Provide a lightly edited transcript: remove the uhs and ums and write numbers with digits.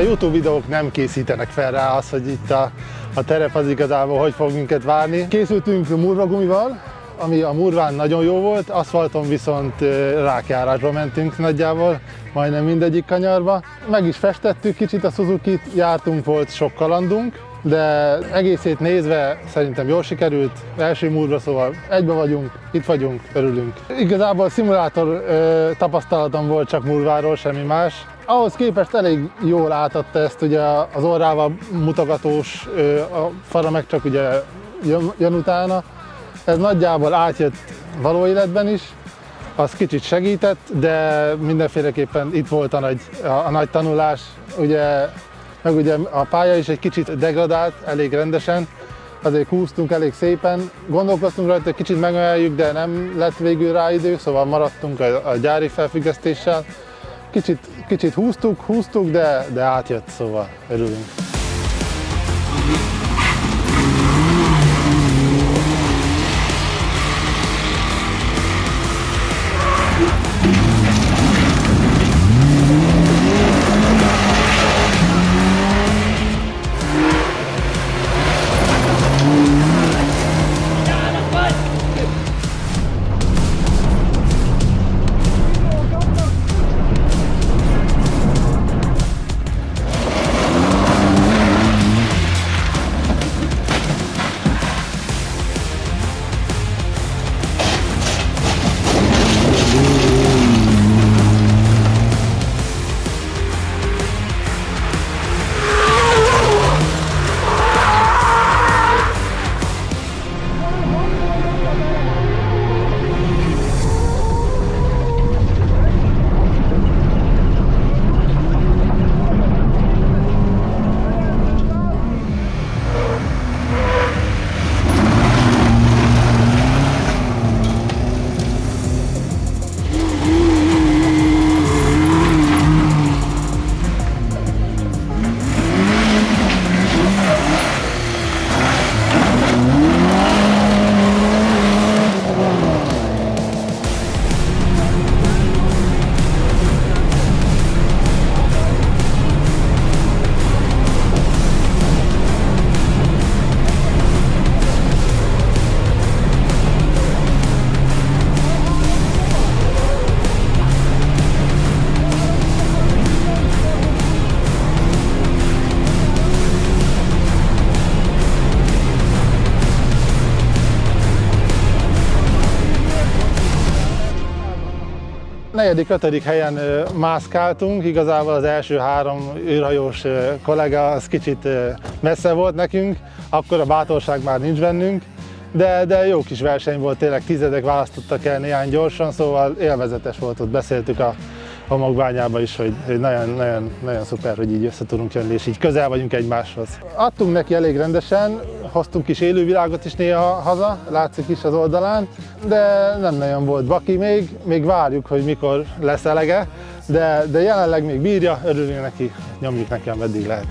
YouTube videók nem készítenek fel rá az, hogy itt a terep az igazából hogy fog minket várni. Készültünk murvagumival, ami a murván nagyon jó volt, aszfalton viszont rákjárásba mentünk nagyjából, majdnem mindegyik kanyarba. Meg is festettük kicsit a Suzukit, jártunk, volt sok kalandunk, de egészét nézve szerintem jól sikerült. Első murva, szóval egybe vagyunk, itt vagyunk, örülünk. Igazából szimulátor tapasztalatom volt csak murváról, semmi más. Ahhoz képest elég jól átadta ezt, ugye az orrával mutogatós, a fara meg csak ugye jön utána. Ez nagyjából átjött való életben is, az kicsit segített, de mindenféleképpen itt volt a nagy tanulás. Meg ugye a pálya is egy kicsit degradált, elég rendesen, azért húztunk elég szépen. Gondolkoztunk rajta, hogy kicsit megemeljük, de nem lett végül rá idő, szóval maradtunk a gyári felfüggesztéssel. Kicsit húztuk, de átjött, szóval örülünk. Negyedik, ötödik helyen mászkáltunk, igazából az első 3 űrhajós kollega az kicsit messze volt nekünk, akkor a bátorság már nincs bennünk, de jó kis verseny volt, tényleg tizedek választottak el néhány gyorsan, szóval élvezetes volt, ott beszéltük a homokbányába is, hogy nagyon szuper, hogy így össze tudunk jönni, és így közel vagyunk egymáshoz. Adtunk neki elég rendesen, hoztunk kis élővilágot is néha haza, látszik is az oldalán, de nem nagyon volt baki még várjuk, hogy mikor lesz elege, de jelenleg még bírja, örülünk neki, nyomjuk neki, ameddig lehet.